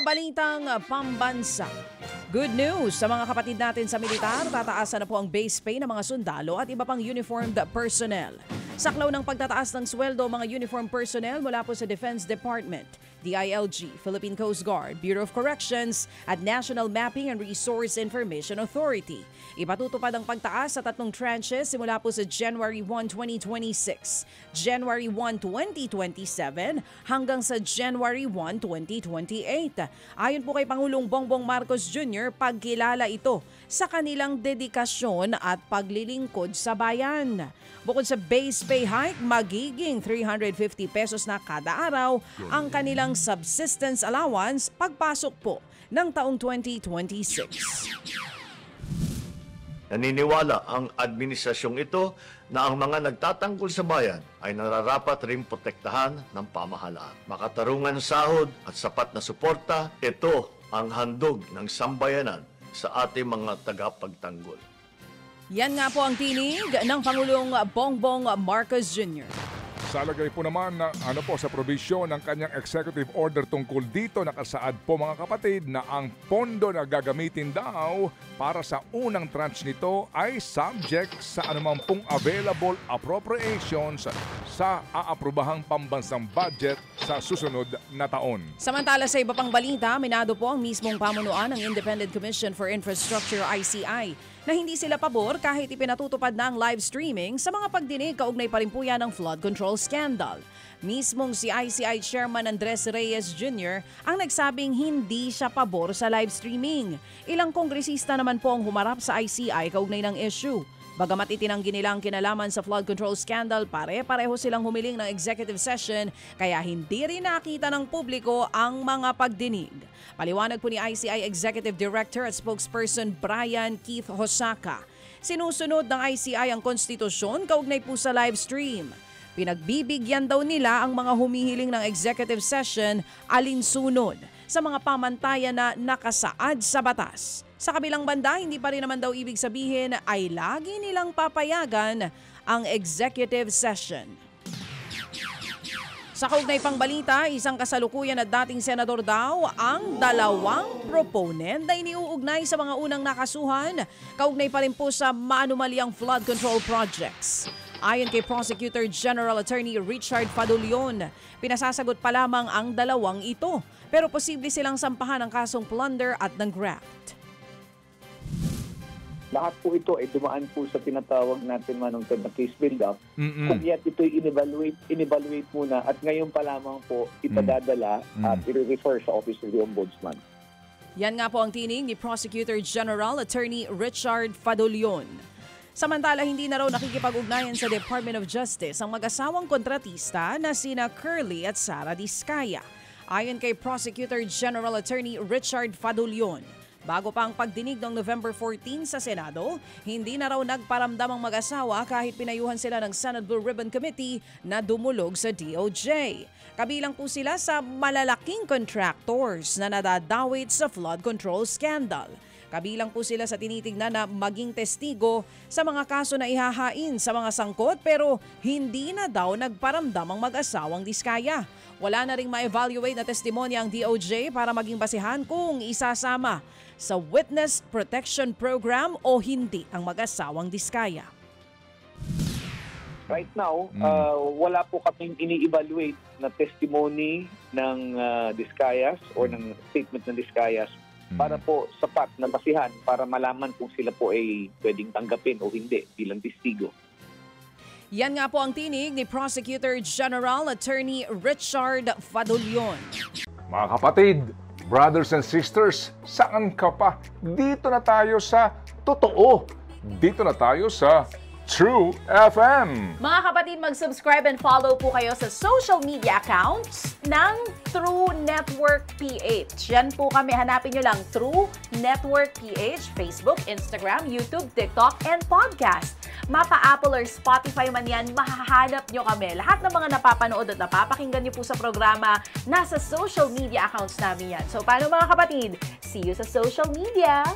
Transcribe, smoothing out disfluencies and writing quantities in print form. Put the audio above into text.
Balitang pambansa. Good news sa mga kapatid natin sa militar, tataasan na po ang base pay ng mga sundalo at iba pang uniformed personnel. Saklaw ng pagtataas ng sweldo mga uniformed personnel mula po sa Defense Department, DILG, Philippine Coast Guard, Bureau of Corrections at National Mapping and Resource Information Authority. Ipatutupad ang pagtaas sa 3 tranches simula po sa January 1, 2026, January 1, 2027 hanggang sa January 1, 2028. Ayon po kay Pangulong Bongbong Marcos Jr., pagkilala ito sa kanilang dedikasyon at paglilingkod sa bayan. Bukod sa base pay hike, magiging 350 pesos na kada araw ang kanilang subsistence allowance pagpasok po ng taong 2026. Naniniwala ang administrasyong ito na ang mga nagtatanggol sa bayan ay nararapat ring protektahan ng pamahalaan. Makatarungan sahod at sapat na suporta, ito ang handog ng sambayanan sa ating mga tagapagtanggol. Yan nga po ang tinig ng Pangulong Bongbong Marcos Jr. Sa lagay po naman na sa probisyon ng kanyang executive order tungkol dito, nakasaad po mga kapatid na ang pondo na gagamitin daw para sa unang tranche nito ay subject sa anumang pong available appropriations sa aaprobahang pambansang budget sa susunod na taon. Samantala sa iba pang balita, minado po ang mismong pamunuan ng Independent Commission for Infrastructure ICI na hindi sila pabor kahit ipinatutupad na ang live streaming sa mga pagdinig kaugnay pa rin po yan ng flood control scandal. Mismong si ICI Chairman Andres Reyes Jr. ang nagsabing hindi siya pabor sa live streaming. Ilang kongresista naman po ang humarap sa ICI kaugnay ng issue. Bagamat itinanggi nila ang kinalaman sa flood control scandal, pare-pareho silang humiling ng executive session kaya hindi rin nakita ng publiko ang mga pagdinig. Paliwanag po ni ICI Executive Director at Spokesperson Brian Keith Hosaka, sinusunod ng ICI ang konstitusyon kaugnay po sa live stream. Pinagbibigyan daw nila ang mga humihiling ng executive session alinsunod sa mga pamantayan na nakasaad sa batas. Sa kabilang banda, hindi pa rin naman daw ibig sabihin ay lagi nilang papayagan ang executive session. Sa kaugnay pang balita, isang kasalukuyan at dating senador daw ang 2 proponent na iniuugnay sa mga unang nakasuhan, kaugnay pa rin po sa maanumalyang flood control projects. Ayon kay Prosecutor General Attorney Richard Fadulion, pinasasagot pa lamang ang 2 ito, pero posible silang sampahan ng kasong plunder at ng graft. Lahat po ito ay dumaan po sa tinatawag natin manong na case build-up. Kung yan ito ay in-evaluate muna at ngayon pa lamang po ipadadala at i-refer sa Office of the Ombudsman. Yan nga po ang tinig ni Prosecutor General Attorney Richard Fadulion. Samantala, hindi na raw nakikipag-ugnayan sa Department of Justice ang mag-asawang kontratista na sina Curly at Sara Diskaya. Ayon kay Prosecutor General Attorney Richard Fadulion, bago pa ang pagdinig noong November 14 sa Senado, hindi na raw nagparamdam ang mag-asawa kahit pinayuhan sila ng Senate Blue Ribbon Committee na dumulog sa DOJ. Kabilang po sila sa malalaking contractors na nadadawit sa flood control scandal. Kabilang po sila sa tinitignan na maging testigo sa mga kaso na ihahain sa mga sangkot pero hindi na daw nagparamdam ang mag-asawang Diskaya. Wala na ring ma-evaluate na testimonya ang DOJ para maging basihan kung isasama sa Witness Protection Program o hindi ang mag-asawang Diskaya. Right now, wala po kaming ini-evaluate na testimony ng Diskayas or ng statement ng Diskayas para po sapat na basihan para malaman kung sila po ay pwedeng tanggapin o hindi bilang testigo. Yan nga po ang tinig ni Prosecutor General Attorney Richard Fadulion. Mga kapatid, brothers and sisters, saan ka pa? Dito na tayo sa totoo. Dito na tayo sa True FM. Mga kapatid, mag-subscribe and follow po kayo sa social media accounts ng True Network PH. Yan po kami, hanapin nyo lang True Network PH, Facebook, Instagram, YouTube, TikTok, and podcast. Mapa Apple or Spotify man yan, mahahanap nyo kami. Lahat ng mga napapanood at napapakinggan nyo po sa programa, nasa social media accounts namin yan. So paano mga kapatid? See you sa social media!